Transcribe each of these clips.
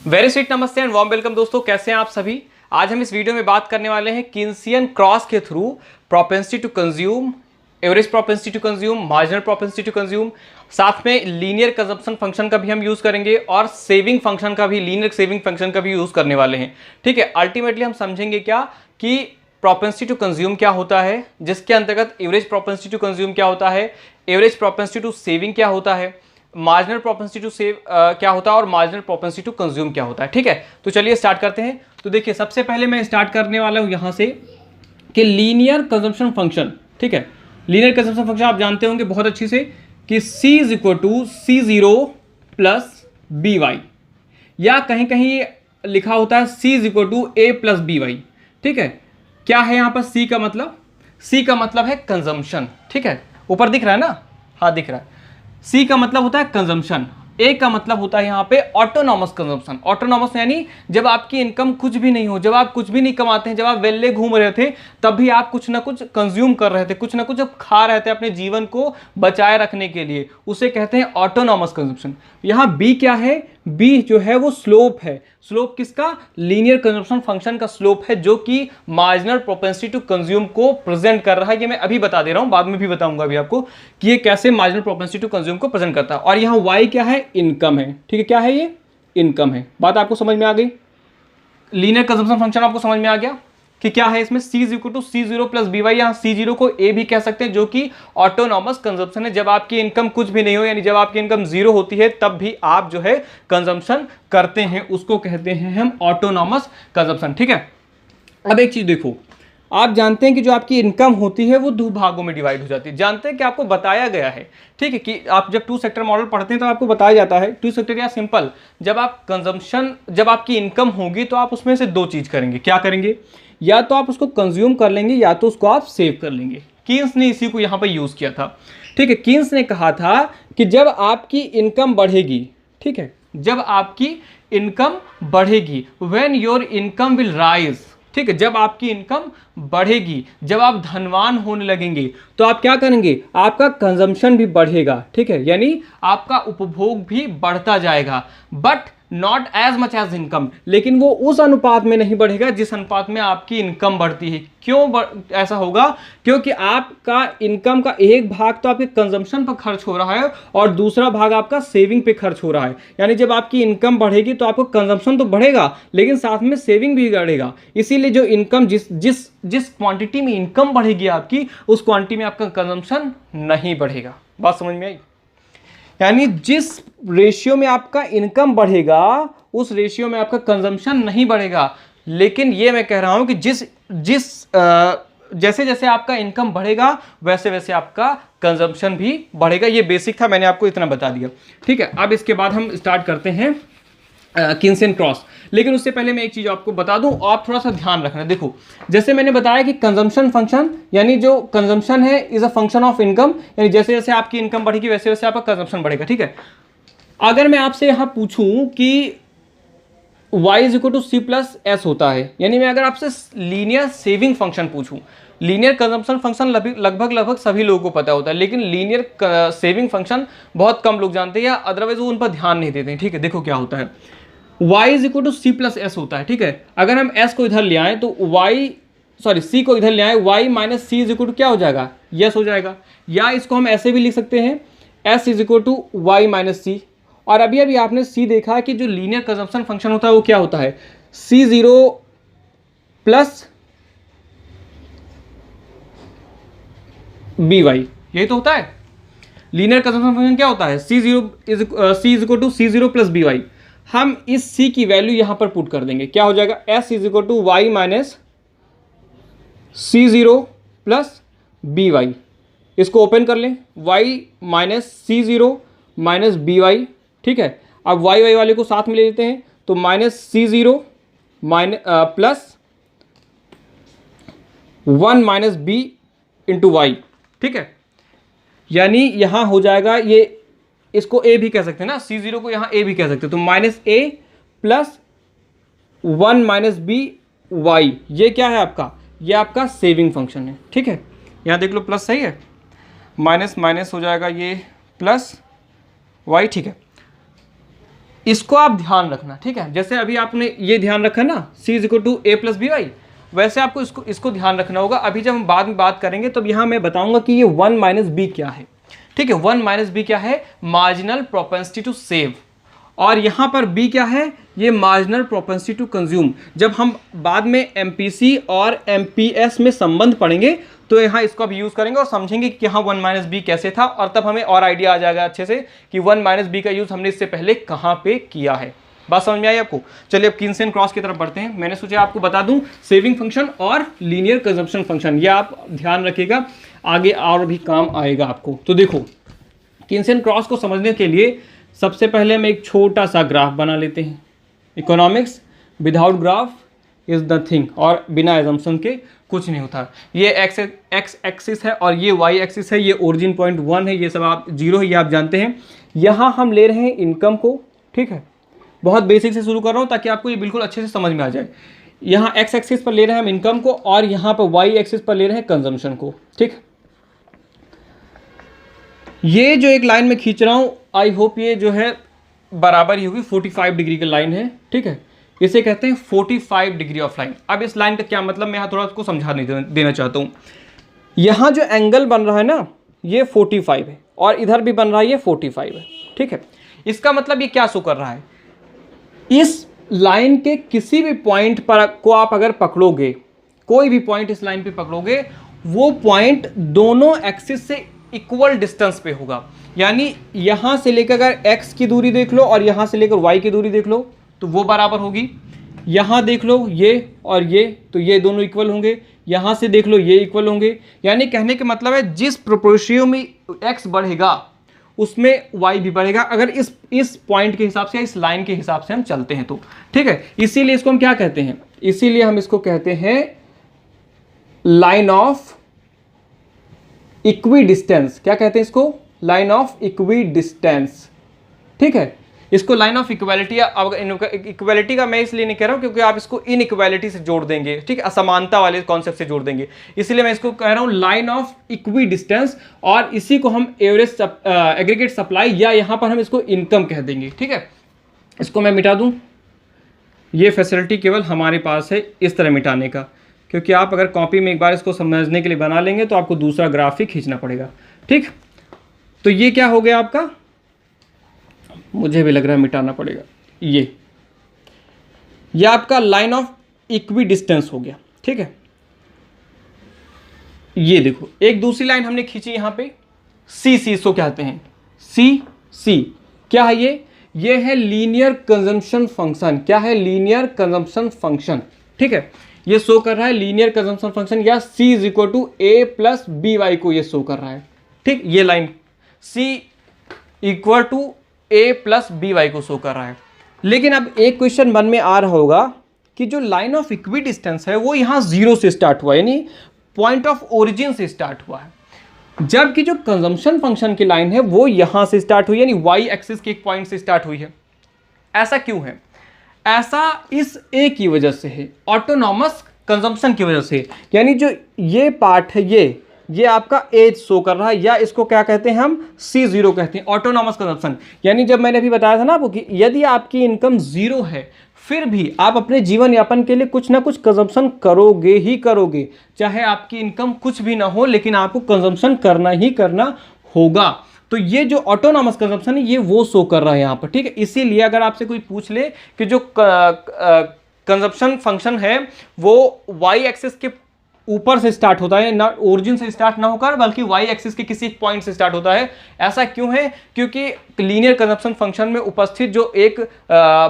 Very sweet नमस्ते and warm welcome दोस्तों, कैसे हैं आप सभी। आज हम इस वीडियो में बात करने वाले हैं कीन्सियन क्रॉस के through propensity to consume, average propensity to consume, marginal propensity to consume, साथ में लीनियर कंजम्पशन फंक्शन का भी हम यूज करेंगे और सेविंग फंक्शन का भी, लीनियर सेविंग फंक्शन का भी यूज करने वाले हैं। ठीक है, अल्टीमेटली हम समझेंगे क्या कि प्रोपेंसिटी टू कंज्यूम क्या होता है, जिसके अंतर्गत एवरेज प्रोपेंसिटी टू कंज्यूम क्या होता है, एवरेज प्रोपेंसिटी टू सेविंग क्या होता है, मार्जिनल प्रोपेंसिटी टू सेव क्या होता है और मार्जिनल प्रोपेंसिटी टू कंज्यूम क्या होता है। ठीक है, तो चलिए स्टार्ट करते हैं। तो देखिए, सबसे पहले मैं स्टार्ट करने वाला हूं यहां से कि लीनियर कंजम्पशन फंक्शन। ठीक है, लीनियर कंजम्पशन फंक्शन आप जानते होंगे बहुत अच्छी से कि C is equal to C0 plus B Y, या कहीं कहीं लिखा होता है C is equal to A plus B Y. ठीक है, क्या है यहां पर C का मतलब? C का मतलब है कंजम्पशन। ठीक है, ऊपर दिख रहा है ना, हाँ दिख रहा है। सी का मतलब होता है कंजम्पशन, ए का मतलब होता है यहाँ पे ऑटोनॉमस कंजम्पशन। ऑटोनॉमस यानी जब आपकी इनकम कुछ भी नहीं हो, जब आप कुछ भी नहीं कमाते हैं, जब आप वेल्ले घूम रहे थे, तब भी आप कुछ ना कुछ कंज्यूम कर रहे थे, कुछ ना कुछ जब खा रहे थे अपने जीवन को बचाए रखने के लिए, उसे कहते हैं ऑटोनॉमस कंजम्पशन। यहाँ बी क्या है? बी जो है वो स्लोप है। स्लोप किसका? लीनियर कंजम्पशन फंक्शन का स्लोप है, जो कि मार्जिनल प्रोपेंसिटी टू कंज्यूम को प्रेजेंट कर रहा है। ये मैं अभी बता दे रहा हूं, बाद में भी बताऊंगा अभी आपको कि ये कैसे मार्जिनल प्रोपेंसिटी टू कंज्यूम को प्रेजेंट करता है। और यहाँ वाई क्या है? इनकम है। ठीक है, क्या है ये? इनकम है। बात आपको समझ में आ गई? लीनियर कंजम्पशन फंक्शन आपको समझ में आ गया कि क्या है इसमें? C is equal to C0 plus B Y. यहाँ C0 को A भी कह सकते हैं, जो कि ऑटोनॉमस कंजम्पशन है। जब आपकी इनकम कुछ भी नहीं हो, यानी जब आपकी इनकम जीरो होती है, तब भी आप जो है कंजम्पशन करते हैं, उसको कहते हैं हम ऑटोनॉमस कंजम्पशन। ठीक है, अब एक चीज देखो, आप जानते हैं कि जो आपकी इनकम होती है वो दो भागों में डिवाइड हो जाती है। जानते हैं कि आपको बताया गया है, ठीक है, कि आप जब टू सेक्टर मॉडल पढ़ते हैं तो आपको बताया जाता है टू सेक्टर या सिंपल, जब आप कंजम्पशन, जब आपकी इनकम होगी तो आप उसमें से दो चीज करेंगे। क्या करेंगे? या तो आप उसको कंज्यूम कर लेंगे या तो उसको आप सेव कर लेंगे। कीन्स ने इसी को यहां पर यूज किया था। ठीक है, कीन्स ने कहा था कि जब आपकी इनकम बढ़ेगी, ठीक है, जब आपकी इनकम बढ़ेगी, when your income will rise, ठीक है, जब आपकी इनकम बढ़ेगी, जब आप धनवान होने लगेंगे, तो आप क्या करेंगे? आपका कंजम्पशन भी बढ़ेगा। ठीक है, यानी आपका उपभोग भी बढ़ता जाएगा, but not as much as income, लेकिन वो उस अनुपात में नहीं बढ़ेगा जिस अनुपात में आपकी इनकम बढ़ती है। क्यों ऐसा होगा? क्योंकि आपका इनकम का एक भाग तो आपके कंजम्पशन पर खर्च हो रहा है और दूसरा भाग आपका सेविंग पे खर्च हो रहा है। यानी जब आपकी इनकम बढ़ेगी तो आपको कंजम्पशन तो बढ़ेगा, लेकिन साथ में सेविंग भी बढ़ेगा। इसीलिए जो इनकम, जिस क्वांटिटी में इनकम बढ़ेगी आपकी, उस क्वांटिटी में आपका कंजम्पशन नहीं बढ़ेगा। बात समझ में आई? यानी जिस रेशियो में आपका इनकम बढ़ेगा, उस रेशियो में आपका कंजम्पशन नहीं बढ़ेगा। लेकिन ये मैं कह रहा हूं कि जैसे जैसे आपका इनकम बढ़ेगा, वैसे वैसे आपका कंजम्पशन भी बढ़ेगा। ये बेसिक था, मैंने आपको इतना बता दिया। ठीक है, अब इसके बाद हम स्टार्ट करते हैं कीन्सियन क्रॉस। लेकिन उससे पहले मैं एक चीज आपको बता दूं, आप थोड़ा सा ध्यान रखना। देखो, जैसे मैंने बताया कि कंजम्पशन फंक्शन, यानी जो कंजम्पशन है is a function of income, यानी जैसे जैसे आपकी इनकम बढ़ेगी वैसे वैसे आपका कंजम्पशन बढ़ेगा। ठीक है, अगर मैं आपसे यहां पूछूं कि y is equal to C plus S होता है, यानी मैं अगर आपसे लीनियर सेविंग फंक्शन पूछूं, लीनियर कंजम्पशन फंक्शन लगभग सभी लोगों को पता होता है, लेकिन लीनियर सेविंग फंक्शन बहुत कम लोग जानते हैं, या अदरवाइज वो उन पर ध्यान नहीं देते हैं। ठीक है, देखो क्या होता है, y is equal to C plus S होता है। ठीक है, अगर हम s को इधर ले आए तो C को इधर ले आए, y minus C is equal to क्या हो जाएगा? यस हो जाएगा। या इसको हम ऐसे भी लिख सकते हैं, s is equal to y minus C। और अभी अभी आपने C देखा कि जो लीनियर कंजम्पशन फंक्शन होता है वो क्या होता है? C0 प्लस बी वाई, यही तो होता है। लीनियर कंजम्पशन फंक्शन क्या होता है? C is equal to C0 plus B Y. हम इस C की वैल्यू यहां पर पुट कर देंगे, क्या हो जाएगा? S is equal to Y minus C0 plus B Y. इसको ओपन कर लें, y minus C0 minus B Y. ठीक है, अब y वाई वाले को साथ में ले लेते हैं, तो minus C0 plus 1 minus B into Y. ठीक है, यानी यहां हो जाएगा, ये इसको a भी कह सकते हैं ना, C0 को यहां a भी कह सकते हैं, तो minus a plus 1 minus B Y. ये क्या है आपका? ये आपका सेविंग फंक्शन है। ठीक है, यहां देख लो, प्लस सही है, माइनस माइनस हो जाएगा ये प्लस वाई। ठीक है, इसको आप ध्यान रखना, ठीक है। जैसे अभी आपने ये ध्यान रखा ना C is equal to A plus B Y, वैसे आपको इसको ध्यान रखना होगा। अभी जब हम बाद में बात करेंगे तो यहाँ मैं बताऊंगा कि ये 1 माइनस बी क्या है, ठीक है। 1 माइनस बी क्या है? Marginal propensity to save. और यहाँ पर बी क्या है? ये मार्जिनल प्रोपेंसिटी टू कंज्यूम। जब हम बाद में एमपीसी और एमपीएस में संबंध पढ़ेंगे तो यहाँ इसको अब यूज़ करेंगे और समझेंगे कि यहाँ 1 माइनस बी कैसे था, और तब हमें और आइडिया आ जाएगा अच्छे से कि 1 माइनस बी का यूज़ हमने इससे पहले कहाँ पे किया है। बात समझ में आई आपको? चलिए अब कीन्सियन क्रॉस की तरफ बढ़ते हैं। मैंने सोचा आपको बता दूं सेविंग फंक्शन और लीनियर कंजम्पशन फंक्शन, ये आप ध्यान रखिएगा, आगे और भी काम आएगा आपको। तो देखो कीन्सियन क्रॉस को समझने के लिए सबसे पहले हम एक छोटा सा ग्राफ बना लेते हैं। Economics without graph is nothing, और बिना एजम्पशन के कुछ नहीं होता। ये एक्स एक्सिस है और ये वाई एक्सिस है, ये ओरिजिन पॉइंट 1 है, ये सब आप 0 है, ये आप जानते हैं। यहाँ हम ले रहे हैं इनकम को, ठीक है। बहुत बेसिक से शुरू कर रहा हूँ ताकि आपको ये बिल्कुल अच्छे से समझ में आ जाए। यहाँ एक्स एक्सिस पर ले रहे हैं हम इनकम को और यहाँ पर वाई एक्सिस पर ले रहे हैं कंजम्पशन को, ठीक। ये जो एक लाइन में खींच रहा हूँ, आई होप ये जो है बराबर ही होगी, 45 डिग्री की लाइन है, ठीक है। इसे कहते हैं 45 डिग्री ऑफ लाइन। अब इस लाइन का क्या मतलब, मैं यहाँ थोड़ा उसको समझा देना चाहता हूँ। यहाँ जो एंगल बन रहा है ना, ये 45 है और इधर भी बन रहा है, ये 45 है, ठीक है। इसका मतलब ये क्या शो कर रहा है, इस लाइन के किसी भी पॉइंट पर को आप अगर पकड़ोगे, कोई भी पॉइंट इस लाइन पे पकड़ोगे, वो पॉइंट दोनों एक्सिस से इक्वल डिस्टेंस पे होगा। यानी यहां से लेकर अगर x की दूरी देख लो और यहां से लेकर y की दूरी देख लो तो वो बराबर होगी। यहां देख लो ये और ये, तो ये दोनों इक्वल होंगे। यहां से देख लो ये इक्वल होंगे। यानी कहने का मतलब है जिस प्रोपोर्शन में x बढ़ेगा उसमें y भी बढ़ेगा, अगर इस पॉइंट के हिसाब से, इस लाइन के हिसाब से हम चलते हैं तो, ठीक है। इसीलिए इसको हम क्या कहते हैं, इसीलिए हम इसको कहते हैं लाइन ऑफ इक्वी डिस्टेंस। क्या कहते हैं इसको? लाइन ऑफ इक्वी डिस्टेंस, ठीक है। इसको लाइन ऑफ इक्वालिटी, अब इक्वालिटी का मैं इसलिए नहीं कह रहा हूं क्योंकि आप इसको इनइक्वालिटी से जोड़ देंगे, ठीक है, असमानता वाले कॉन्सेप्ट से जोड़ देंगे, इसलिए मैं इसको कह रहा हूं लाइन ऑफ इक्वी डिस्टेंस। और इसी को हम एवरेज एग्रीगेट सप्लाई या यहां पर हम इसको इनकम कह देंगे, ठीक है। इसको मैं मिटा दूं, ये फैसिलिटी केवल हमारे पास है इस तरह मिटाने का, क्योंकि आप अगर कॉपी में एक बार इसको समझने के लिए बना लेंगे तो आपको दूसरा ग्राफिक खींचना पड़ेगा, ठीक। तो ये क्या हो गया आपका, मुझे भी लग रहा है मिटाना पड़ेगा, ये आपका लाइन ऑफ इक्वी डिस्टेंस हो गया, ठीक है। ये देखो एक दूसरी लाइन हमने खींची यहां पे, सी इसको कहते हैं सी। क्या है ये है लीनियर कंजम्पशन फंक्शन। क्या है? लीनियर कंजम्पशन फंक्शन, ठीक है। ये शो कर रहा है लीनियर कंजम्पशन फंक्शन, या C is equal to A plus B Y को ये शो कर रहा है, ठीक। ये line C equal to A plus B Y को शो कर रहा है। लेकिन अब एक क्वेश्चन मन में आ रहा होगा कि जो लाइन ऑफ इक्वी डिस्टेंस है वो यहाँ 0 से स्टार्ट हुआ, यानी पॉइंट ऑफ ओरिजिन से स्टार्ट हुआ है, जबकि जो कंजम्पशन फंक्शन की लाइन है वो यहां से स्टार्ट हुई, यानी वाई एक्सिस के एक पॉइंट से स्टार्ट हुई है। ऐसा क्यों है? ऐसा इस ए की वजह से है, ऑटोनॉमस कंजम्पशन की वजह से। यानी जो ये पार्ट है ये आपका एज शो कर रहा है, या इसको क्या कहते हैं हम, C0 कहते हैं, ऑटोनॉमस कंजम्पशन। यानी जब मैंने अभी बताया था ना आपको कि यदि आपकी इनकम 0 है फिर भी आप अपने जीवन यापन के लिए कुछ ना कुछ कंजम्पशन करोगे ही करोगे, चाहे आपकी इनकम कुछ भी ना हो, लेकिन आपको कंजम्पशन करना ही करना होगा। तो ये जो ऑटोनॉमस कंजम्पशन है ये वो शो कर रहा है यहाँ पर, ठीक है। इसीलिए अगर आपसे कोई पूछ ले कि जो कंजम्पशन फंक्शन है वो वाई एक्सिस के ऊपर से स्टार्ट होता है, ना ओरिजिन से स्टार्ट ना होकर बल्कि वाई एक्सिस के किसी पॉइंट से स्टार्ट होता है। ऐसा क्यों है? क्योंकि लीनियर कंजम्पशन फंक्शन में उपस्थित जो एक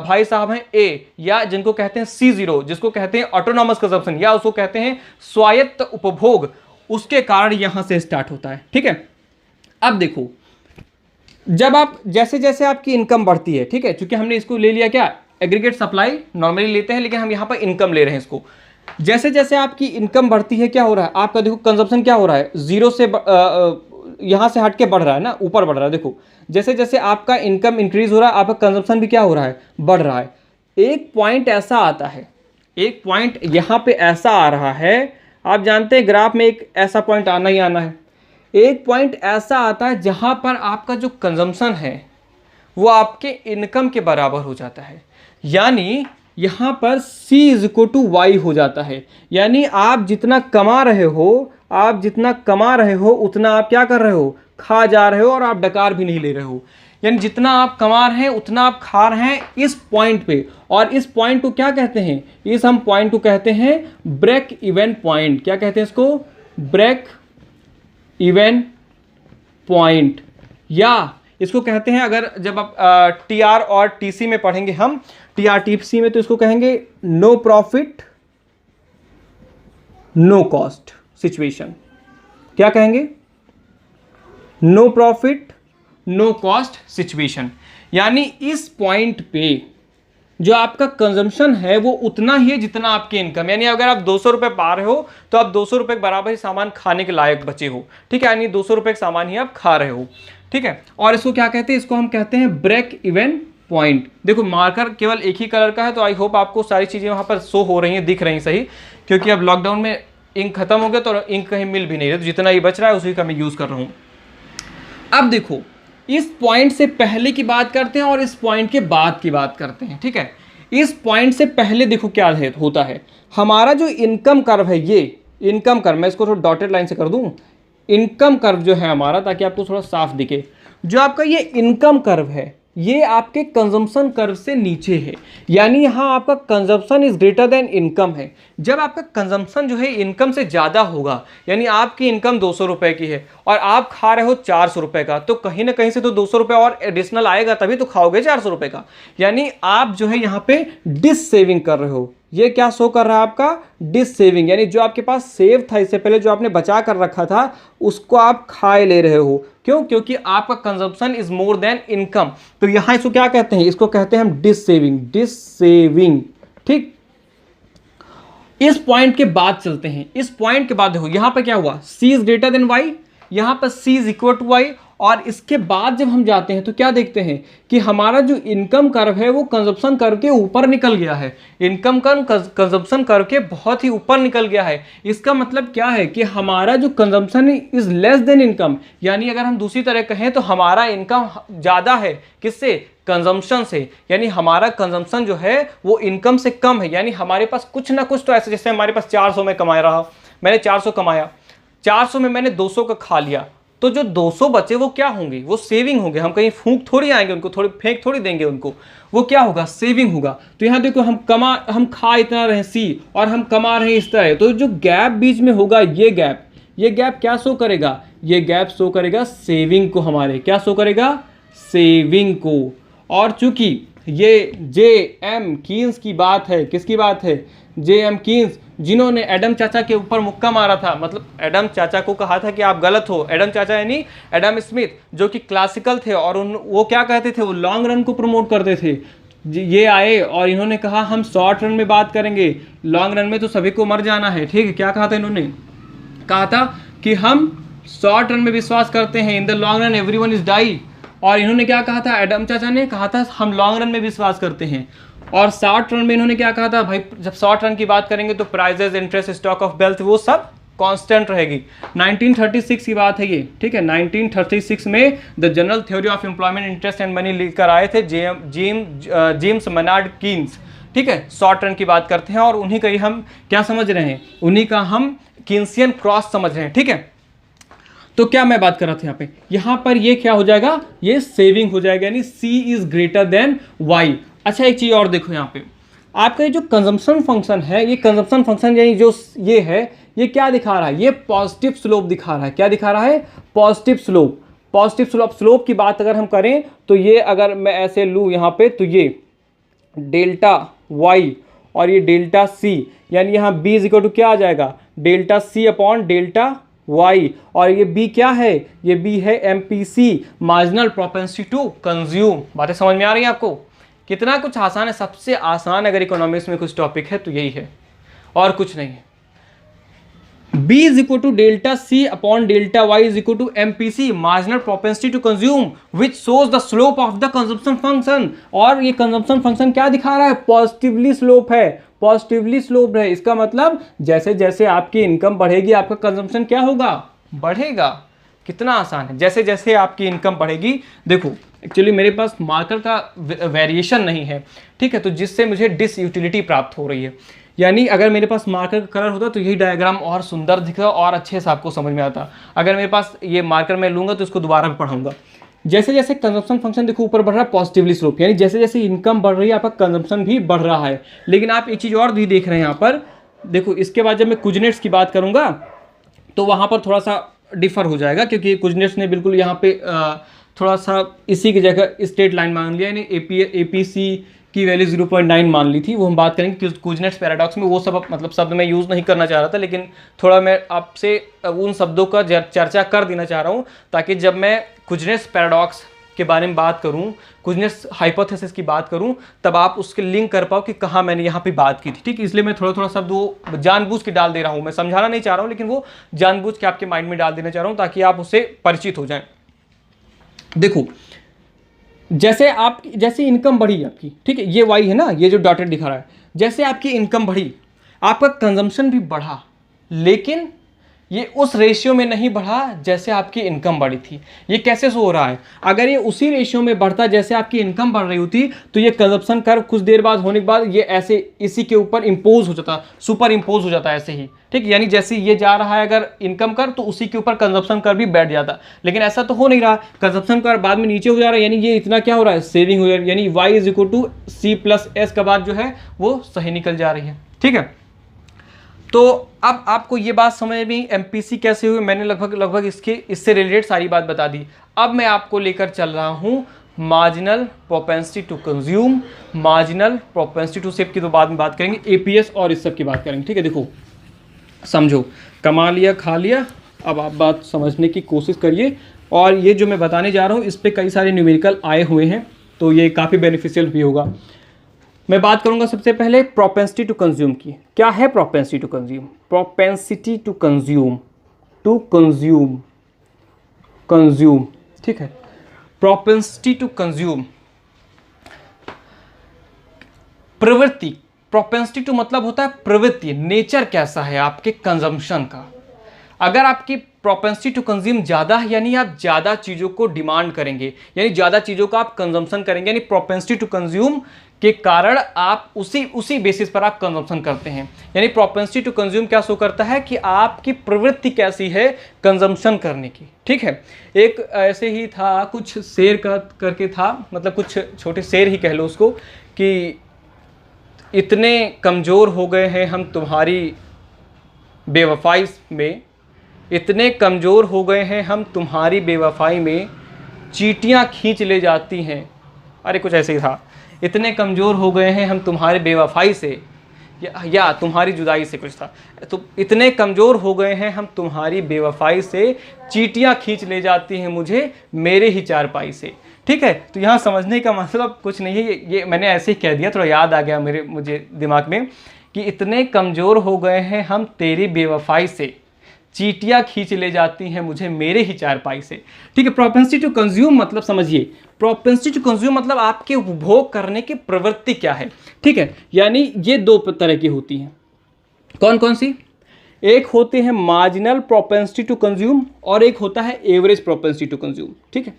भाई साहब हैं ए, या जिनको कहते हैं C0, जिसको कहते हैं ऑटोनॉमस कंजम्पशन या उसको कहते हैं स्वायत्त उपभोग, उसके कारण यहां से स्टार्ट होता है, ठीक है। अब देखो जब आप जैसे जैसे आपकी इनकम बढ़ती है, ठीक है, क्योंकि हमने इसको ले लिया क्या, एग्रीगेट सप्लाई नॉर्मली लेते हैं, लेकिन हम यहाँ पर इनकम ले रहे हैं इसको। जैसे जैसे आपकी इनकम बढ़ती है क्या हो रहा है आपका, देखो कंजम्पशन क्या हो रहा है, 0 से यहाँ से हट के बढ़ रहा है ना, ऊपर बढ़ रहा है। देखो जैसे जैसे आपका इनकम इंक्रीज हो रहा है आपका कंजम्पशन भी क्या हो रहा है, बढ़ रहा है। एक पॉइंट ऐसा आता है, एक पॉइंट यहाँ पे ऐसा आ रहा है, आप जानते हैं ग्राफ में एक ऐसा पॉइंट आना ही आना है। एक पॉइंट ऐसा आता है जहाँ पर आपका जो कंजम्पशन है वो आपके इनकम के बराबर हो जाता है। यानी यहाँ पर C is equal to Y हो जाता है। यानी आप जितना कमा रहे हो, आप जितना कमा रहे हो उतना आप क्या कर रहे हो, खा जा रहे हो, और आप डकार भी नहीं ले रहे हो। यानी जितना आप कमा रहे हैं उतना आप खा रहे हैं इस पॉइंट पे। और इस पॉइंट को क्या कहते हैं, इस हम पॉइंट को कहते हैं ब्रेक इवन पॉइंट। क्या कहते हैं इसको, ब्रेक इवन पॉइंट, या इसको कहते हैं, अगर जब आप टीआर और टीसी में पढ़ेंगे हम, टीआर टीसी में, तो इसको कहेंगे no profit no cost situation. क्या कहेंगे, no profit no cost situation. यानी इस पॉइंट पे जो आपका कंजम्पशन है वो उतना ही है जितना आपकी इनकम। यानी अगर आप 200 रुपये पा रहे हो तो आप 200 रुपये के बराबर ही सामान खाने के लायक बचे हो, ठीक है। यानी 200 रुपये का सामान ही आप खा रहे हो, ठीक है। और इसको क्या कहते हैं, इसको हम कहते हैं ब्रेक इवन पॉइंट। देखो मार्कर केवल एक ही कलर का है, तो आई होप आपको सारी चीज़ें वहाँ पर शो हो रही हैं, दिख रही हैं सही, क्योंकि अब लॉकडाउन में इंक खत्म हो गया तो इंक कहीं मिल भी नहीं रही, तो जितना ही बच रहा है उसी का मैं यूज़ कर रहा हूँ। अब देखो इस पॉइंट से पहले की बात करते हैं और इस पॉइंट के बाद की बात करते हैं, ठीक है। इस पॉइंट से पहले देखो क्या होता है, हमारा जो इनकम कर्व है, ये इनकम कर्व, मैं इसको थोड़ा डॉटेड लाइन से कर दूं, इनकम कर्व जो है हमारा, ताकि आपको थोड़ा साफ दिखे, जो आपका ये इनकम कर्व है ये आपके कंजम्पशन कर्व से नीचे है। यानी यहाँ आपका consumption is greater then income है। जब आपका कंजम्पशन जो है इनकम से ज़्यादा होगा, यानी आपकी इनकम 200 रुपये की है और आप खा रहे हो 400 रुपये का, तो कहीं ना कहीं से तो 200 रुपये और एडिशनल आएगा, तभी तो खाओगे 400 रुपये का। यानी आप जो है यहाँ पे डिस सेविंग कर रहे हो। ये क्या शो कर रहा है आपका, डिस सेविंग, यानी जो आपके पास सेव था इससे पहले, जो आपने बचा कर रखा था, उसको आप खाए ले रहे हो। क्यों, क्योंकि आपका consumption is more than income. तो यहां इसको क्या कहते हैं, इसको कहते हैं हम डिस सेविंग, डिस सेविंग, ठीक। इस पॉइंट के बाद चलते हैं, इस पॉइंट के बाद देखो यहां पर क्या हुआ, C is greater than Y, यहां पर C is equal to Y. और इसके बाद जब हम जाते हैं तो क्या देखते हैं कि हमारा जो इनकम कर्व है वो कंजप्शन कर्व के ऊपर निकल गया है। इनकम कर्व कंजप्शन कर्व के बहुत ही ऊपर निकल गया है। इसका मतलब क्या है कि हमारा जो consumption is less than income, यानी अगर हम दूसरी तरह कहें तो हमारा इनकम ज़्यादा है किससे, कंजम्पशन से। यानी हमारा कंजम्पशन जो है वो इनकम से कम है। यानी हमारे पास कुछ ना कुछ तो ऐसे, जैसे हमारे पास 400 में कमा रहा, मैंने 400 कमाया, 400 में मैंने 200 का खा लिया, तो जो 200 बचे वो क्या होंगे, वो सेविंग होंगे। हम कहीं फूंक थोड़ी आएंगे उनको, थोड़ी फेंक थोड़ी देंगे उनको, वो क्या होगा, सेविंग होगा। तो यहाँ देखो हम खा इतना रहे C और हम कमा रहे हैं इस तरह, तो जो गैप बीच में होगा ये गैप क्या शो करेगा, ये गैप शो करेगा सेविंग को, हमारे क्या शो करेगा, सेविंग को। और चूंकि ये J.M. कीन्स की बात है, किसकी बात है, J.M. कीन्स, जिन्होंने एडम चाचा के ऊपर मुक्का मारा था, मतलब एडम चाचा को कहा था कि आप गलत हो। एडम चाचा यानी एडम स्मिथ, जो कि क्लासिकल थे और वो क्या कहते थे, वो लॉन्ग रन को प्रमोट करते थे। ये आए और इन्होंने कहा हम शॉर्ट रन में बात करेंगे, लॉन्ग रन में तो सभी को मर जाना है, ठीक है। क्या कहा था इन्होंने, कहा था कि हम शॉर्ट रन में विश्वास करते हैं, in the long run everyone is die. और इन्होंने क्या कहा था, एडम चाचा ने कहा था हम लॉन्ग रन में विश्वास करते हैं। और शॉर्ट रन में इन्होंने क्या कहा था, भाई जब शॉर्ट रन की बात करेंगे तो prices, interest, stock of wealth, वो सब कांस्टेंट रहेगी। 1936 की बात है ये, ठीक है। 1936 में the general theory of employment, interest and money लेकर आए थे जेम्स मेनार्ड कीन्स, ठीक है। शॉर्ट रन की बात करते हैं और उन्हीं का ही हम क्या समझ रहे हैं, उन्हीं का हम कीन्सियन क्रॉस समझ रहे हैं, ठीक है। तो क्या मैं बात कर रहा था यहाँ पर ये क्या हो जाएगा, ये सेविंग हो जाएगा, यानी C is greater then Y। अच्छा एक चीज़ और देखो, यहाँ पे आपका ये जो कंजम्पशन फंक्शन है, ये कंजम्पशन फंक्शन यानी जो ये है, ये क्या दिखा रहा है, ये पॉजिटिव स्लोप दिखा रहा है। क्या दिखा रहा है, पॉजिटिव स्लोप। पॉजिटिव स्लोप की बात अगर हम करें तो ये अगर मैं ऐसे लूँ यहाँ पे, तो ये डेल्टा Y और ये डेल्टा C, यानी यहाँ B इज इक्वल टू क्या आ जाएगा, delta C upon delta Y। और ये B क्या है, ये B है MPC, marginal propensity to consume. बातें समझ में आ रही हैं आपको, कितना कुछ आसान है। सबसे आसान अगर इकोनॉमिक्स में कुछ टॉपिक है तो यही है और कुछ नहीं है। B is equal to delta C upon delta Y is equal to MPC, marginal propensity to consume, which shows the slope of the consumption function. और ये कंजम्पशन फंक्शन क्या दिखा रहा है, पॉजिटिवली स्लोप है, पॉजिटिवली स्लोप है। इसका मतलब जैसे जैसे आपकी इनकम बढ़ेगी आपका कंजम्पशन क्या होगा, बढ़ेगा। कितना आसान है, जैसे जैसे आपकी इनकम बढ़ेगी। देखो एक्चुअली मेरे पास मार्कर का वेरिएशन नहीं है, ठीक है, तो जिससे मुझे डिसयूटिलिटी प्राप्त हो रही है। यानी अगर मेरे पास मार्कर का कलर होता तो यही डायग्राम और सुंदर दिखता और अच्छे से आपको समझ में आता। अगर मेरे पास ये मार्कर मैं लूँगा तो इसको दोबारा भी पढ़ाऊँगा। जैसे जैसे कंजम्पशन फंक्शन देखो ऊपर बढ़ रहा है पॉजिटिवली स्लोप, यानी जैसे जैसे इनकम बढ़ रही है आपका कंजम्पशन भी बढ़ रहा है। लेकिन आप एक चीज़ और भी देख रहे हैं यहाँ पर, देखो इसके बाद जब मैं कुजनेट्स की बात करूँगा तो वहाँ पर थोड़ा सा डिफर हो जाएगा, क्योंकि कुजनेट्स ने बिल्कुल यहाँ पे थोड़ा सा इसी की जगह स्ट्रेट लाइन मान लिया, यानी एपीसी की वैल्यू 0.9 मान ली थी। वो हम बात करेंगे कुजनेट्स पैराडॉक्स में, वो सब मतलब शब्द मैं यूज़ नहीं करना चाह रहा था, लेकिन थोड़ा मैं आपसे उन शब्दों का चर्चा कर देना चाह रहा हूँ, ताकि जब मैं कुजनेट्स पैराडॉक्स के बारे में बात करूँ, कुजनेट्स हाइपोथेसिस की बात करूँ, तब आप उसके लिंक कर पाओ कि कहाँ मैंने यहाँ पे बात की थी, ठीक। इसलिए मैं थोड़ा थोड़ा शब्द वो जानबूझ के डाल दे रहा हूँ, मैं समझाना नहीं चाह रहा हूँ, लेकिन वो जानबूझ के आपके माइंड में डाल देना चाह रहा हूँ ताकि आप उससे परिचित हो जाएं। देखो जैसे इनकम बढ़ी आपकी, ठीक है, ये वाई है ना, ये जो डॉटेड दिखा रहा है, जैसे आपकी इनकम बढ़ी आपका कंजम्पशन भी बढ़ा, लेकिन ये उस रेशियो में नहीं बढ़ा जैसे आपकी इनकम बढ़ी थी। ये कैसे हो रहा है? अगर ये उसी रेशियो में बढ़ता जैसे आपकी इनकम बढ़ रही होती तो ये कंजप्शन कर्व कुछ देर बाद होने के बाद ये ऐसे इसी के ऊपर इम्पोज हो जाता, सुपर इम्पोज हो जाता है ऐसे ही, ठीक। यानी जैसे ये जा रहा है अगर इनकम कर्व तो उसी के ऊपर कंजप्शन कर्व भी बैठ जाता, लेकिन ऐसा तो हो नहीं रहा। कंजप्शन कर्व बाद में नीचे हो जा रहा है, यानी ये इतना क्या हो रहा है, सेविंग हो जा रही है, यानी y is equal to C+S का बात जो है वो सही निकल जा रही है, ठीक है। तो अब आपको ये बात समझ में एमपीसी कैसे हुई, मैंने लगभग इससे रिलेटेड सारी बात बता दी। अब मैं आपको लेकर चल रहा हूँ marginal propensity to consume, marginal propensity to save की तो बाद में बात करेंगे, एपीएस और इस सब की बात करेंगे, ठीक है। देखो समझो, कमा लिया खा लिया, अब आप बात समझने की कोशिश करिए। और ये जो मैं बताने जा रहा हूँ इस पर कई सारे न्यूमेरिकल आए हुए हैं, तो ये काफ़ी बेनिफिशियल भी होगा। मैं बात करूंगा सबसे पहले प्रोपेंसिटी टू कंज्यूम की। क्या है propensity to consume? Propensity to consume, consume, ठीक है। प्रोपेंसिटी टू कंज्यूम, प्रवृत्ति। प्रोपेंसिटी टू मतलब होता है प्रवृत्ति, नेचर कैसा है आपके कंजम्पशन का। अगर आपकी प्रोपेंसिटी टू कंज्यूम ज़्यादा है यानी आप ज़्यादा चीज़ों को डिमांड करेंगे, यानी ज़्यादा चीज़ों का आप कंजम्पशन करेंगे, यानी प्रोपेंसिटी टू कंज्यूम के कारण आप उसी बेसिस पर आप कंजम्पशन करते हैं। यानी प्रोपेंसिटी टू कंज्यूम क्या शो करता है कि आपकी प्रवृत्ति कैसी है कंजम्पशन करने की, ठीक है। एक ऐसे ही था, कुछ शेर करके था, मतलब कुछ छोटे शेर ही कह लो उसको, कि इतने कमज़ोर हो गए हैं हम तुम्हारी बेवफाई में, इतने कमज़ोर हो गए हैं हम तुम्हारी बेवफाई में, चींटियां खींच ले जाती हैं। अरे कुछ ऐसे ही था, इतने कमज़ोर हो गए हैं हम तुम्हारी बेवफाई से, या तुम्हारी जुदाई से कुछ था। तो इतने कमज़ोर हो गए हैं हम तुम्हारी बेवफाई से, चींटियां खींच ले जाती हैं मुझे मेरे ही चारपाई से, ठीक है। तो यहाँ समझने का मतलब कुछ नहीं है, ये मैंने ऐसे ही कह दिया, थोड़ा याद आ गया मुझे दिमाग में, कि इतने कमज़ोर हो गए हैं हम तेरी बेवफाई से, चींटियां खींच ले जाती हैं मुझे मेरे ही चारपाई से, ठीक है। प्रोपेंसिटी टू कंज्यूम मतलब समझिए, प्रोपेंसिटी टू कंज्यूम मतलब आपके उपभोग करने की प्रवृत्ति क्या है, ठीक है। यानी ये दो तरह की होती हैं। कौन कौन सी? एक होते हैं मार्जिनल प्रोपेंसिटी टू कंज्यूम और एक होता है एवरेज प्रोपेंसिटी टू कंज्यूम, ठीक है।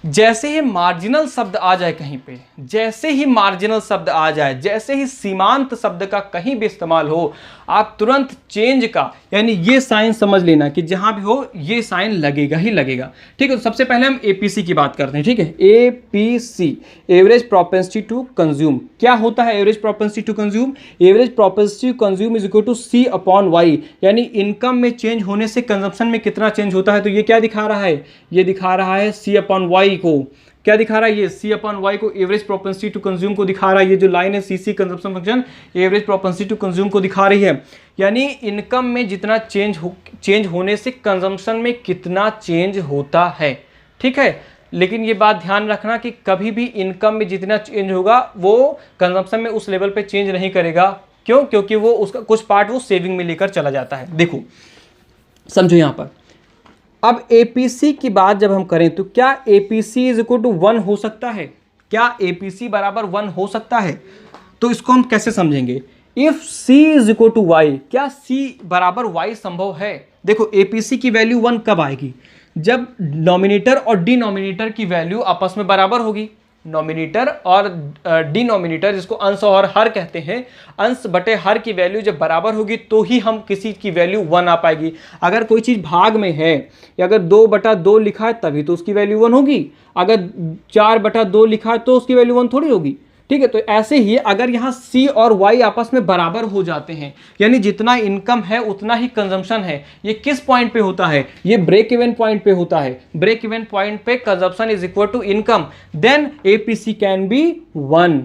जैसे ही मार्जिनल शब्द आ जाए कहीं पे, जैसे ही मार्जिनल शब्द आ जाए, जैसे ही सीमांत शब्द का कहीं भी इस्तेमाल हो, आप तुरंत चेंज का, यानी ये साइन समझ लेना कि जहां भी हो ये साइन लगेगा ही लगेगा, ठीक है। तो सबसे पहले हम एपीसी की बात करते हैं, ठीक है। APC, average propensity to consume. क्या होता है average propensity to consume? Average propensity to consume is equal to C upon Y, यानी इनकम में चेंज होने से कंजम्पशन में कितना चेंज होता है। तो ये क्या दिखा रहा है? ये दिखा रहा है सी अपॉन वाई को। क्या दिखा रहा है? ये सी अपॉन वाई को एवरेज प्रोपेंसिटी टू कंज्यूम को दिखा रहा है। ये जो लाइन है C C consumption function average propensity to consume को दिखा रही है, यानी इनकम में जितना चेंज होने से कंजम्पशन में कितना चेंज होता है, ठीक है। लेकिन ये बात ध्यान रखना कि कभी भी इनकम में जितना चेंज होगा वो कंजम्पशन में उस लेवल पे चेंज नहीं करेगा। क्यों? क्योंकि वो उसका कुछ पार्ट वो सेविंग में लेकर चला जाता है। देखो समझो यहाँ पर, अब एपीसी की बात जब हम करें तो क्या एपीसी इज इक्वल टू 1 हो सकता है? क्या एपीसी बराबर 1 हो सकता है? तो इसको हम कैसे समझेंगे? If C is equal to Y, क्या C बराबर Y संभव है? देखो एपीसी की वैल्यू 1 कब आएगी? जब नॉमिनेटर और डिनोमिनेटर की वैल्यू आपस में बराबर होगी। नॉमिनेटर और डिनोमिनेटर, जिसको अंश और हर कहते हैं, अंश बटे हर की वैल्यू जब बराबर होगी तो ही हम किसी की वैल्यू 1 आ पाएगी। अगर कोई चीज़ भाग में है, या अगर 2/2 लिखा है तभी तो उसकी वैल्यू 1 होगी, अगर 4/2 लिखा है तो उसकी वैल्यू 1 थोड़ी होगी। ठीक है, तो ऐसे ही अगर यहाँ C और Y आपस में बराबर हो जाते हैं, यानी जितना इनकम है उतना ही कंजम्पशन है, ये किस पॉइंट पे होता है? ये ब्रेक इवन पॉइंट पे होता है। ब्रेक इवन पॉइंट पे consumption is equal to income, then APC can be 1।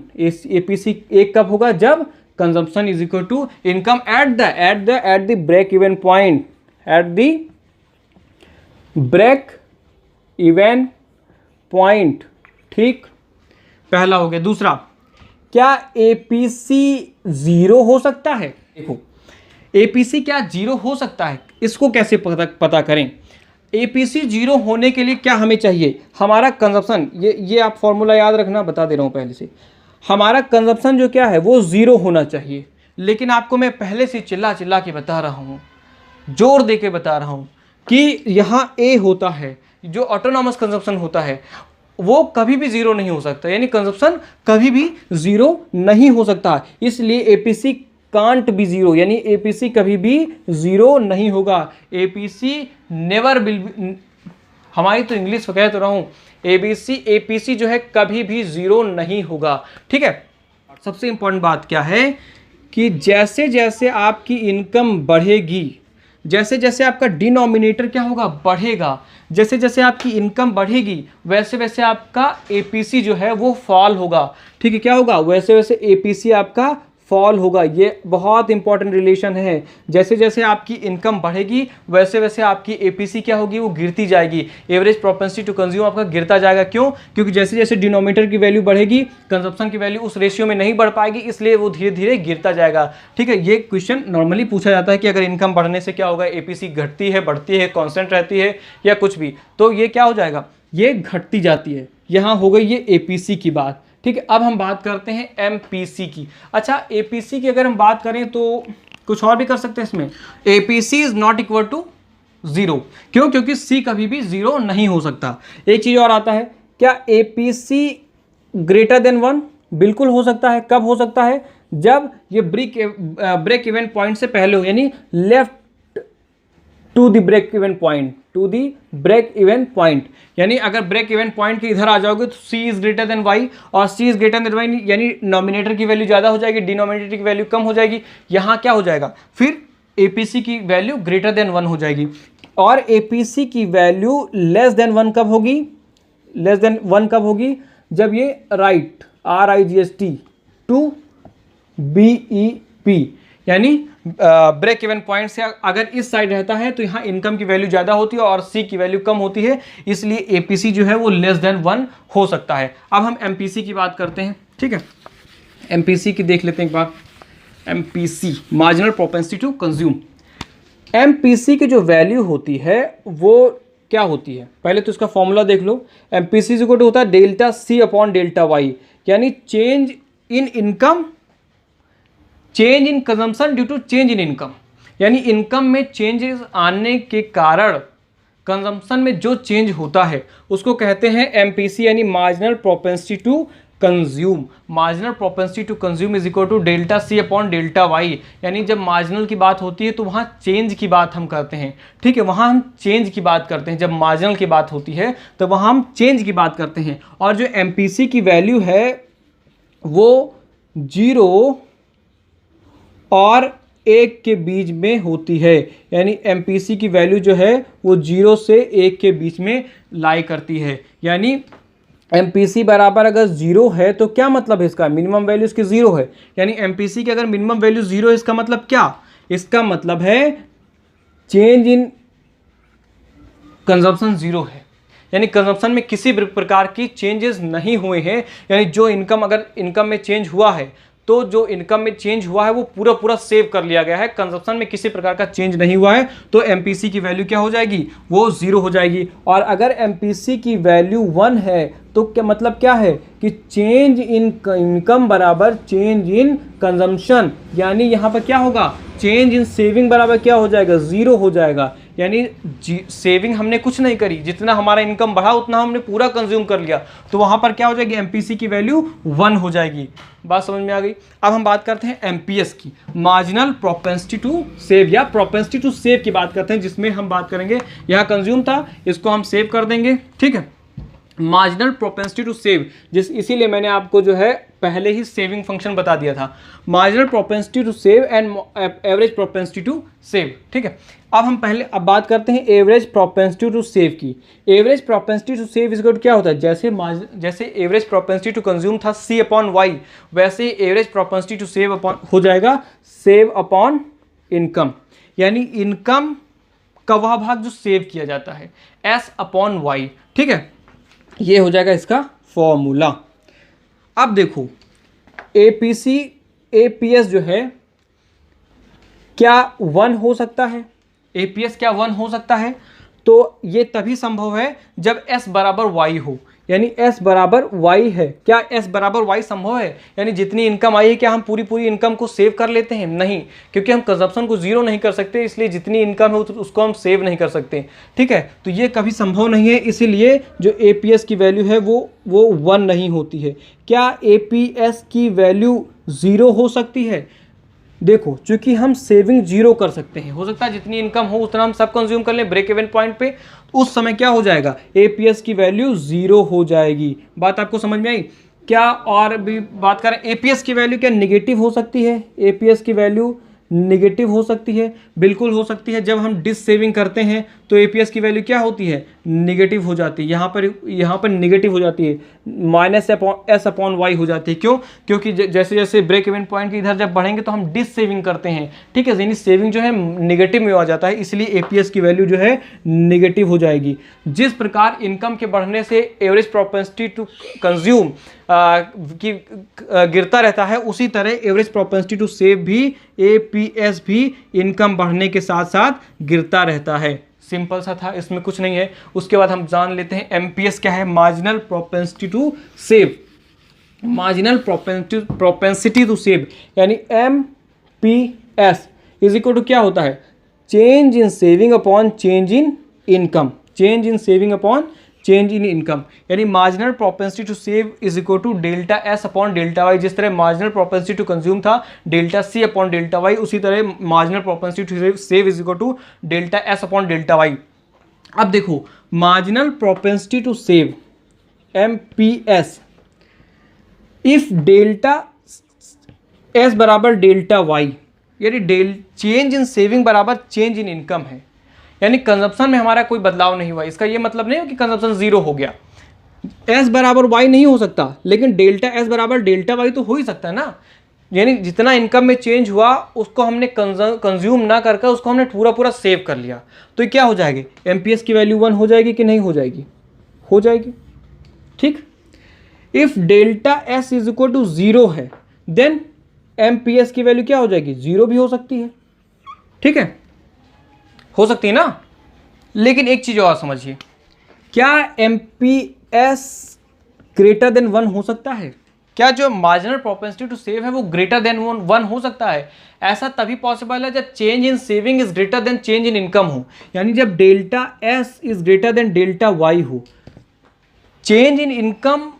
APC एक कब होगा? जब consumption is equal to income at the break even point, at the break even point. ठीक, पहला हो गया। दूसरा, क्या APC 0 हो सकता है? देखो, APC क्या 0 हो सकता है? इसको कैसे पता करें? APC 0 होने के लिए क्या हमें चाहिए? हमारा कंजप्शन, ये आप फॉर्मूला याद रखना, बता दे रहा हूं पहले से। हमारा कंजप्शन जो क्या है वो 0 होना चाहिए। लेकिन आपको मैं पहले से चिल्ला चिल्ला के बता रहा हूं, जोर दे के बता रहा हूं कि यहां A होता है, जो ऑटोनॉमस कंजप्शन होता है, वो कभी भी 0 नहीं हो सकता, यानी कंजप्शन कभी भी 0 नहीं हो सकता। इसलिए APC कांट बी 0, यानी APC कभी भी 0 नहीं होगा। APC नेवर विल, हमारी तो इंग्लिश कह तो रहा हूं, APC जो है कभी भी 0 नहीं होगा। ठीक है, सबसे इंपॉर्टेंट बात क्या है कि जैसे जैसे आपकी इनकम बढ़ेगी, जैसे जैसे आपका डिनोमिनेटर क्या होगा? बढ़ेगा। जैसे जैसे आपकी इनकम बढ़ेगी वैसे वैसे आपका APC जो है वो फॉल होगा। ठीक है, क्या होगा? वैसे वैसे APC आपका फॉल होगा। ये बहुत इंपॉर्टेंट रिलेशन है। जैसे जैसे आपकी इनकम बढ़ेगी वैसे वैसे आपकी APC क्या होगी? वो गिरती जाएगी। एवरेज प्रोपेंसिटी टू कंज्यूम आपका गिरता जाएगा। क्यों? क्योंकि जैसे जैसे डिनोमिनेटर की वैल्यू बढ़ेगी कंजप्शन की वैल्यू उस रेशियो में नहीं बढ़ पाएगी, इसलिए वो धीरे धीरे गिरता जाएगा। ठीक है, ये क्वेश्चन नॉर्मली पूछा जाता है कि अगर इनकम बढ़ने से क्या होगा? APC घटती है, बढ़ती है, कॉन्स्टेंट रहती है या कुछ भी, तो ये क्या हो जाएगा? ये घटती जाती है। यहाँ हो गई ये APC की बात। ठीक है, अब हम बात करते हैं MPC की। अच्छा, APC की अगर हम बात करें तो कुछ और भी कर सकते हैं इसमें। APC is not equal to 0। क्यों? क्योंकि C कभी भी 0 नहीं हो सकता। एक चीज और आता है, क्या APC ग्रेटर देन 1? बिल्कुल हो सकता है। कब हो सकता है? जब ये ब्रेक इवन पॉइंट से पहले हो, यानी left to the break even point, to the break even point, यानी अगर ब्रेक इवन पॉइंट के इधर आ जाओगे तो C is greater then Y, और C is greater then Y यानी नॉमिनेटर की वैल्यू ज़्यादा हो जाएगी, डिनोमिनेटर की वैल्यू कम हो जाएगी। यहाँ क्या हो जाएगा? फिर APC की वैल्यू ग्रेटर देन 1 हो जाएगी। और APC की वैल्यू लेस देन 1 कब होगी? लेस देन 1 कब होगी? जब ये राइट RIGHT टू BEP, यानी ब्रेक इवन पॉइंट से अगर इस साइड रहता है तो यहाँ इनकम की वैल्यू ज़्यादा होती है और C की वैल्यू कम होती है, इसलिए APC जो है वो लेस देन 1 हो सकता है। अब हम MPC की बात करते हैं। ठीक है, MPC की देख लेते हैं एक बार। MPC marginal propensity to consume. MPC की जो वैल्यू होती है वो क्या होती है? पहले तो इसका फॉर्मूला देख लो। MPC इक्वल टू होता है delta C upon delta Y, यानी change in income, change in consumption due to change in income, यानी इनकम में चेंजेस आने के कारण कंजम्पशन में जो चेंज होता है उसको कहते हैं MPC, यानी marginal propensity to consume. Marginal propensity to consume is equal to delta C upon delta Y, यानी जब मार्जिनल की बात होती है तो वहाँ चेंज की बात हम करते हैं। ठीक है, वहाँ हम चेंज की बात करते हैं। जब मार्जिनल की बात होती है तो वहाँ हम चेंज की बात करते हैं। और जो MPC की वैल्यू है वो 0 और 1 के बीच में होती है, यानी MPC की वैल्यू जो है वो 0 से 1 के बीच में लाई करती है। यानी MPC बराबर अगर 0 है तो क्या मतलब है इसका? मिनिमम वैल्यू इसकी 0 है, यानी MPC की अगर मिनिमम वैल्यू 0 है इसका मतलब क्या? इसका मतलब है चेंज इन कंजम्पशन 0 है, यानी कंजम्पशन में किसी भी प्रकार की चेंजेस नहीं हुए हैं। यानी जो इनकम, अगर इनकम में चेंज हुआ है तो जो इनकम में चेंज हुआ है वो पूरा पूरा सेव कर लिया गया है, कंजप्शन में किसी प्रकार का चेंज नहीं हुआ है, तो MPC की वैल्यू क्या हो जाएगी? वो 0 हो जाएगी। और अगर MPC की वैल्यू 1 है तो क्या मतलब क्या है कि चेंज इन इनकम बराबर चेंज इन कंजम्पशन, यानी यहाँ पर क्या होगा? चेंज इन सेविंग बराबर क्या हो जाएगा? 0 हो जाएगा। यानी सेविंग हमने कुछ नहीं करी, जितना हमारा इनकम बढ़ा उतना हमने पूरा कंज्यूम कर लिया, तो वहाँ पर क्या हो जाएगी, MPC की वैल्यू 1 हो जाएगी। बात समझ में आ गई। अब हम बात करते हैं MPS की, मार्जिनल प्रोपेंसिटी टू सेव या प्रोपेंसिटी टू सेव की बात करते हैं, जिसमें हम बात करेंगे, यहाँ कंज्यूम था, इसको हम सेव कर देंगे, ठीक है। मार्जिनल प्रोपेंसिटी टू सेव, इसीलिए मैंने आपको जो है पहले ही सेविंग फंक्शन बता दिया था, marginal propensity to save and average propensity to save, ठीक है। अब बात करते हैं एवरेज प्रोपेंसिटी टू सेव की। Average propensity to save is क्या होता है, जैसे एवरेज प्रोपेंसिटी टू कंज्यूम था C/Y, वैसे एवरेज प्रोपेंसिटी टू सेव हो जाएगा सेव अपॉन इनकम, यानी इनकम का वह भाग जो सेव किया जाता है S/Y, ठीक है। ये हो जाएगा इसका फॉर्मूला। अब देखो APS जो है क्या 1 हो सकता है, APS क्या 1 हो सकता है, तो ये तभी संभव है जब S बराबर Y हो, यानी S बराबर Y है। क्या S बराबर Y संभव है, यानी जितनी इनकम आई है क्या हम पूरी इनकम को सेव कर लेते हैं, नहीं, क्योंकि हम कंजप्शन को जीरो नहीं कर सकते, इसलिए जितनी इनकम है उसको हम सेव नहीं कर सकते, ठीक है। तो ये कभी संभव नहीं है, इसीलिए जो APS की वैल्यू है वो 1 नहीं होती है। क्या APS की वैल्यू 0 हो सकती है, देखो चूंकि हम सेविंग 0 कर सकते हैं, हो सकता है जितनी इनकम हो उतना हम सब कंज्यूम कर लें ब्रेक इवन पॉइंट पे, उस समय क्या हो जाएगा, APS की वैल्यू 0 हो जाएगी। बात आपको समझ में आई। क्या और भी बात करें, APS की वैल्यू क्या नेगेटिव हो सकती है, APS की वैल्यू नेगेटिव हो सकती है, बिल्कुल हो सकती है। जब हम डिस सेविंग करते हैं तो APS की वैल्यू क्या होती है, नेगेटिव हो जाती है, यहाँ पर नेगेटिव हो जाती है, -S/Y हो जाती है। क्यों, क्योंकि जैसे जैसे ब्रेक इवन पॉइंट के इधर जब बढ़ेंगे तो हम डिस सेविंग करते हैं, ठीक है, यानी सेविंग जो है नेगेटिव में आ जाता है, इसलिए APS की वैल्यू जो है नेगेटिव हो जाएगी। जिस प्रकार इनकम के बढ़ने से एवरेज प्रोपेंसिटी टू कंज्यूम की गिरता रहता है, उसी तरह एवरेज प्रोपेंसिटी टू सेव भी, APS भी इनकम बढ़ने के साथ साथ गिरता रहता है। सिंपल सा था, इसमें कुछ नहीं है। उसके बाद हम जान लेते हैं MPS क्या है, marginal propensity to save. Marginal propensity to save यानी MPS इज इक्वल टू क्या होता है, change in saving upon change in income, change in saving upon change in income, यानी marginal propensity to save is equal to delta S upon delta Y. जिस तरह marginal propensity to consume था delta C upon delta Y, उसी तरह marginal propensity to save is equal to delta S upon delta Y. अब देखो marginal propensity to save MPS, if delta S बराबर delta Y, यानी change in saving बराबर change in income है, यानी consumption में हमारा कोई बदलाव नहीं हुआ, इसका ये मतलब नहीं है कि कंजप्शन 0 हो गया। S बराबर Y नहीं हो सकता, लेकिन डेल्टा S बराबर डेल्टा वाई तो हो ही सकता है ना, यानी जितना इनकम में चेंज हुआ उसको हमने कंज्यूम ना करके उसको हमने पूरा सेव कर लिया, तो ये क्या हो जाएगी, MPS की वैल्यू 1 हो जाएगी कि नहीं हो जाएगी, हो जाएगी, ठीक। If delta S is equal to 0 है देन MPS की वैल्यू क्या हो जाएगी, 0 भी हो सकती है, ठीक है, हो सकती है ना। लेकिन एक चीज और समझिए, क्या MPS ग्रेटर देन 1 हो सकता है, क्या जो मार्जिनल प्रोपेंसिटी टू सेव है वो ग्रेटर देन 1 हो सकता है। ऐसा तभी पॉसिबल है जब change in saving is greater then change in income हो, यानी जब delta S is greater then delta Y हो। चेंज इन इनकम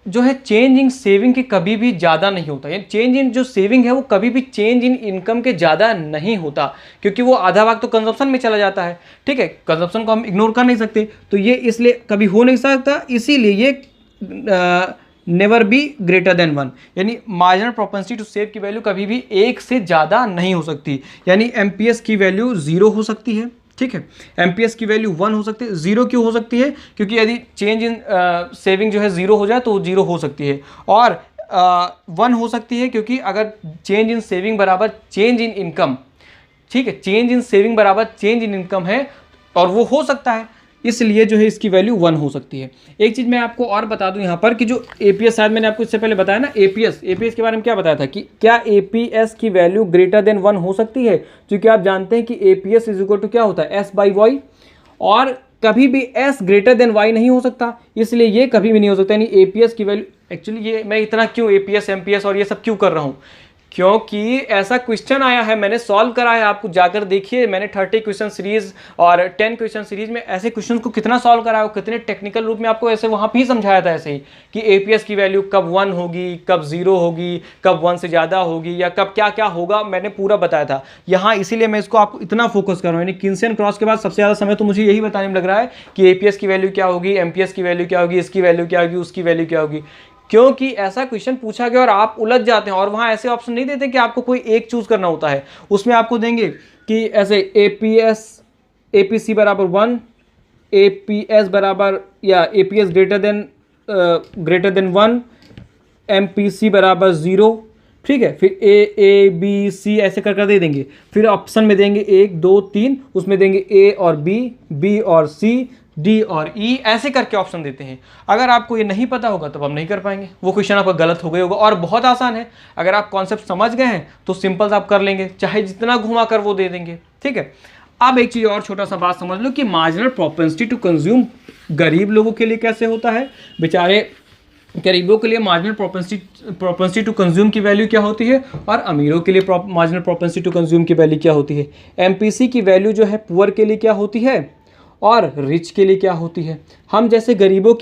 जो है चेंज इन सेविंग के कभी भी ज़्यादा नहीं होता, यानी चेंज इन जो सेविंग है वो कभी भी चेंज इन इनकम के ज़्यादा नहीं होता, क्योंकि वो आधा भाग तो कंजप्शन में चला जाता है, ठीक है, कंजप्शन को हम इग्नोर कर नहीं सकते, तो ये इसलिए कभी हो नहीं सकता, इसीलिए ये नेवर बी ग्रेटर देन 1, यानी मार्जिनल प्रोपेंसिटी टू सेव की वैल्यू कभी भी 1 से ज़्यादा नहीं हो सकती, यानी MPS की वैल्यू 0 हो सकती है, ठीक है, MPS की वैल्यू 1 हो सकती है। 0 क्यों हो सकती है, क्योंकि यदि चेंज इन सेविंग जो है 0 हो जाए तो 0 हो सकती है, और 1 हो सकती है क्योंकि अगर चेंज इन सेविंग बराबर चेंज इन इनकम, ठीक है, चेंज इन सेविंग बराबर चेंज इन इनकम है और वो हो सकता है, इसलिए जो है इसकी वैल्यू 1 हो सकती है। एक चीज़ मैं आपको और बता दूं यहाँ पर कि जो APS, शायद मैंने आपको इससे पहले बताया ना, APS के बारे में क्या बताया था कि क्या APS की वैल्यू ग्रेटर देन 1 हो सकती है, क्योंकि आप जानते हैं कि APS इज इक्वल टू क्या होता है, S/Y, और कभी भी S ग्रेटर देन Y नहीं हो सकता, इसलिए ये कभी भी नहीं हो सकता, यानी APS की वैल्यू, एक्चुअली ये मैं इतना क्यों APS MPS और ये सब क्यों कर रहा हूँ, क्योंकि ऐसा क्वेश्चन आया है, मैंने सॉल्व करा है, आपको जाकर देखिए, मैंने 30 क्वेश्चन सीरीज और 10 क्वेश्चन सीरीज में ऐसे क्वेश्चन को कितना सॉल्व करा है, कितने टेक्निकल रूप में आपको ऐसे वहां पे ही समझाया था ऐसे ही कि एपीएस की वैल्यू कब 1 होगी, कब 0 होगी, कब 1 से ज़्यादा होगी, या कब क्या क्या होगा, मैंने पूरा बताया था यहाँ। इसीलिए मैं इसको आपको इतना फोकस कर रहा हूँ, यानी किन्सियन क्रॉस के बाद सबसे ज़्यादा समय तो मुझे यही बताने में लग रहा है कि एपीएस की वैल्यू क्या होगी, एमपीएस की वैल्यू क्या होगी, इसकी वैल्यू क्या होगी, उसकी वैल्यू क्या होगी, क्योंकि ऐसा क्वेश्चन पूछा गया और आप उलझ जाते हैं। और वहां ऐसे ऑप्शन नहीं देते कि आपको कोई एक चूज करना होता है, उसमें आपको देंगे कि ऐसे एपीएस एपीसी बराबर 1, एपीएस बराबर या एपीएस ग्रेटर देन 1, एमपीसी बराबर 0, ठीक है। फिर ए बी सी ऐसे कर दे देंगे। फिर ऑप्शन में देंगे 1 2 3, उसमें देंगे ए और बी और सी, डी और ई, ऐसे करके ऑप्शन देते हैं। अगर आपको ये नहीं पता होगा तो हम नहीं कर पाएंगे, वो क्वेश्चन आपका गलत हो गया होगा। और बहुत आसान है, अगर आप कॉन्सेप्ट समझ गए हैं तो सिंपल से आप कर लेंगे, चाहे जितना घुमा कर वो दे देंगे, ठीक है। अब एक चीज़ और छोटा सा बात समझ लो कि मार्जिनल प्रोपेंसिटी टू कंज्यूम गरीब लोगों के लिए कैसे होता है। बेचारे गरीबों के लिए मार्जिनल प्रोपेंसिटी टू कंज्यूम की वैल्यू क्या होती है, और अमीरों के लिए मार्जिनल प्रोपेंसिटी टू कंज्यूम की वैल्यू क्या होती है। एमपीसी की वैल्यू जो है पुअर के लिए क्या होती है और रिच के लिए क्या होती है। हम जैसे गरीबों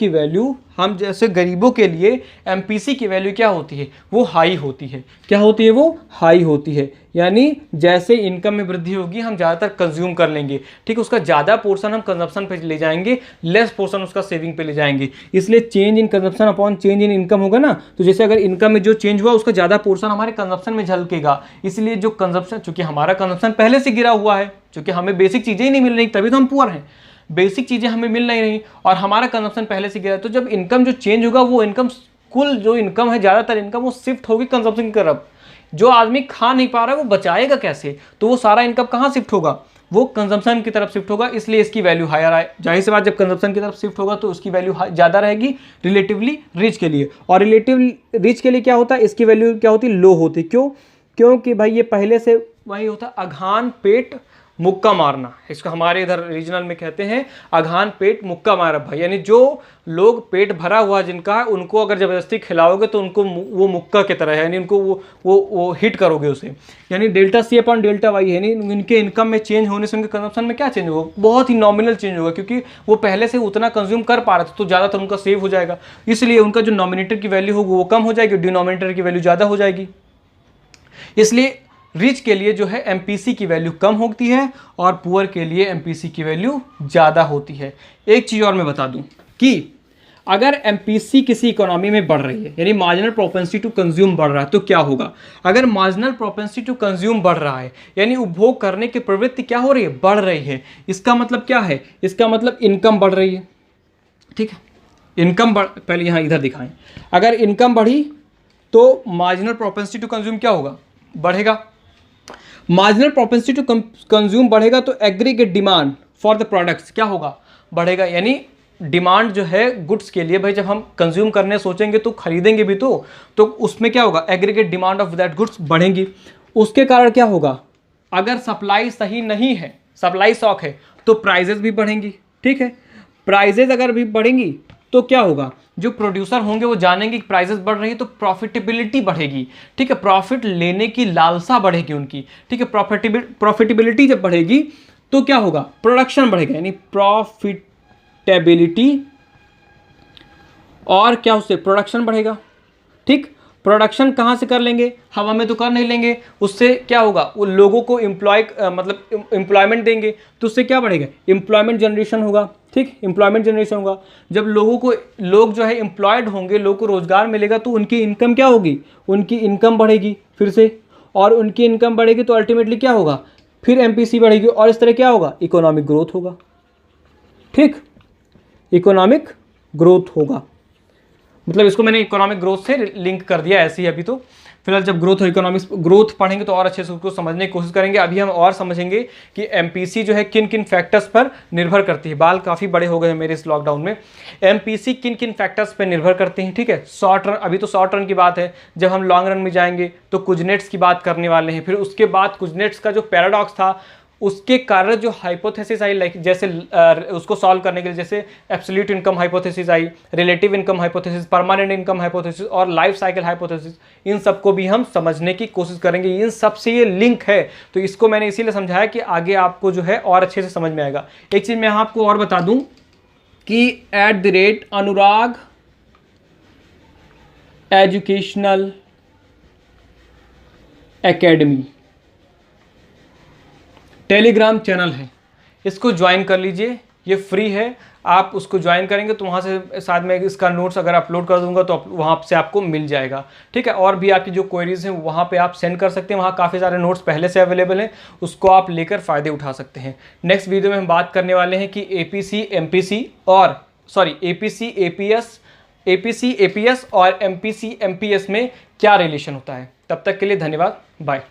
के लिए एमपीसी की वैल्यू क्या होती है, वो हाई होती है। क्या होती है? वो हाई होती है। यानी जैसे इनकम में वृद्धि होगी हम ज़्यादातर कंज्यूम कर लेंगे, ठीक, उसका ज़्यादा पोर्शन हम कंजप्शन पे ले जाएंगे, लेस पोर्शन उसका सेविंग पे ले जाएंगे। इसलिए change in consumption upon change in income होगा ना, तो जैसे अगर इनकम में जो चेंज हुआ उसका ज़्यादा पोर्शन हमारे कंजप्शन में झलकेगा। इसलिए जो कंजप्शन, चूंकि हमारा कंजप्शन पहले से गिरा हुआ है, चूंकि हमें बेसिक चीज़ें ही नहीं मिल रही, तभी तो हम पुअर हैं, बेसिक चीज़ें हमें मिल नहीं रही और हमारा कंजप्शन पहले से गिरा है। तो जब इनकम जो चेंज होगा, वो इनकम, कुल जो इनकम है, ज़्यादातर इनकम वो शिफ्ट होगी कंजप्शन की तरफ। जो आदमी खा नहीं पा रहा है वो बचाएगा कैसे, तो वो सारा इनकम कहाँ शिफ्ट होगा, वो कंजम्पशन की तरफ शिफ्ट होगा। इसलिए इसकी वैल्यू हायर आए। जाहिर सी बात, जब कंजम्पशन की तरफ शिफ्ट होगा तो उसकी वैल्यू ज़्यादा रहेगी रिलेटिवली रिच के लिए। और रिलेटिवली रिच के लिए क्या होता है, इसकी वैल्यू क्या होती है, लो होती। क्यों? क्योंकि भाई ये पहले से वही होता, अघान पेट मुक्का मारना, इसको हमारे इधर रीजनल में कहते हैं अघान पेट मुक्का मारा भाई। यानी जो लोग पेट भरा हुआ जिनका है, उनको अगर ज़बरदस्ती खिलाओगे तो उनको वो मुक्का की तरह है, यानी उनको वो हिट करोगे उसे। यानी delta C upon delta Y, यानी इनके इनकम में चेंज होने से उनके कंजम्पशन में क्या चेंज होगा, बहुत ही नॉमिनल चेंज होगा, क्योंकि वो पहले से उतना कंज्यूम कर पा रहे थे तो ज़्यादातर उनका सेव हो जाएगा। इसलिए उनका जो नॉमिनेटर की वैल्यू होगी वो कम हो जाएगी, डिनोमिनेटर की वैल्यू ज़्यादा हो जाएगी। इसलिए रिच के लिए जो है एमपीसी की वैल्यू कम होती है और पुअर के लिए एमपीसी की वैल्यू ज़्यादा होती है। एक चीज़ और मैं बता दूं कि अगर एमपीसी किसी इकोनॉमी में बढ़ रही है, यानी मार्जिनल प्रोपेंसिटी टू कंज्यूम बढ़ रहा है, तो क्या होगा। अगर मार्जिनल प्रोपेंसिटी टू कंज्यूम बढ़ रहा है, यानी उपभोग करने की प्रवृत्ति क्या हो रही है, बढ़ रही है। इसका मतलब क्या है, इसका मतलब इनकम बढ़ रही है, ठीक है। इनकम पहले यहाँ इधर दिखाएं, अगर इनकम बढ़ी तो मार्जिनल प्रोपेंसिटी टू कंज्यूम क्या होगा, बढ़ेगा। मार्जिनल प्रोपेंसिटी टू कंज्यूम बढ़ेगा तो aggregate demand for the products क्या होगा, बढ़ेगा। यानी डिमांड जो है गुड्स के लिए, भाई जब हम कंज्यूम करने सोचेंगे तो खरीदेंगे भी तो उसमें क्या होगा, aggregate demand of that goods बढ़ेंगी। उसके कारण क्या होगा, अगर सप्लाई सही नहीं है, सप्लाई शॉक है, तो प्राइजेस भी बढ़ेंगी, ठीक है। प्राइजेस अगर भी बढ़ेंगी तो क्या होगा, जो प्रोड्यूसर होंगे वो जानेंगे कि प्राइसेस बढ़ रही है तो प्रॉफिटेबिलिटी बढ़ेगी, ठीक है। प्रॉफिट लेने की लालसा बढ़ेगी उनकी, ठीक है। प्रॉफिटेबिलिटी जब बढ़ेगी तो क्या होगा, प्रोडक्शन बढ़ेगा, यानी प्रॉफिटेबिलिटी और क्या, उससे प्रोडक्शन बढ़ेगा, ठीक। प्रोडक्शन कहाँ से कर लेंगे, हवा में तो कर नहीं लेंगे। उससे क्या होगा, वो लोगों को मतलब एम्प्लॉयमेंट देंगे, तो उससे क्या बढ़ेगा, एम्प्लॉयमेंट जनरेशन होगा, ठीक। एम्प्लॉयमेंट जनरेशन होगा, जब लोग जो है एम्प्लॉयड होंगे, लोगों को रोजगार मिलेगा तो उनकी इनकम क्या होगी, उनकी इनकम बढ़ेगी फिर से, और उनकी इनकम बढ़ेगी तो अल्टीमेटली क्या होगा, फिर एमपीसी बढ़ेगी, और इस तरह क्या होगा, इकोनॉमिक ग्रोथ होगा, ठीक। इकोनॉमिक ग्रोथ होगा, मतलब इसको मैंने इकोनॉमिक ग्रोथ से लिंक कर दिया ऐसे ही। अभी तो फिलहाल जब ग्रोथ और इकोनॉमिक्स ग्रोथ पढ़ेंगे तो और अच्छे से उसको समझने की कोशिश करेंगे। अभी हम और समझेंगे कि एमपीसी जो है किन किन फैक्टर्स पर निर्भर करती है। बाल काफ़ी बड़े हो गए हैं मेरे इस लॉकडाउन में। एमपीसी किन किन फैक्टर्स पर निर्भर करते हैं, ठीक है। शॉर्ट रन, अभी तो शॉर्ट रन की बात है, जब हम लॉन्ग रन में जाएंगे तो कुजनेट्स की बात करने वाले हैं। फिर उसके बाद कुजनेट्स का जो पैराडॉक्स था, उसके कारण जो हाइपोथेसिस आई, लाइक जैसे उसको सॉल्व करने के लिए जैसे एब्सोल्यूट इनकम हाइपोथेसिस आई, relative income hypothesis, permanent income hypothesis और लाइफ साइकिल हाइपोथेसिस, इन सबको भी हम समझने की कोशिश करेंगे। इन सबसे ये लिंक है, तो इसको मैंने इसीलिए समझाया कि आगे आपको जो है और अच्छे से समझ में आएगा। एक चीज़ मैं आपको और बता दूं कि @अनुराग एजुकेशनल एकेडमी टेलीग्राम चैनल है, इसको ज्वाइन कर लीजिए, ये फ्री है। आप उसको ज्वाइन करेंगे तो वहाँ से साथ में इसका नोट्स अगर अपलोड कर दूंगा तो वहाँ से आपको मिल जाएगा, ठीक है। और भी आपकी जो क्वेरीज हैं वहाँ पे आप सेंड कर सकते हैं, वहाँ काफ़ी सारे नोट्स पहले से अवेलेबल हैं, उसको आप लेकर फ़ायदे उठा सकते हैं। नेक्स्ट वीडियो में हम बात करने वाले हैं कि APC APS और MPC MPS में क्या रिलेशन होता है। तब तक के लिए धन्यवाद, बाय।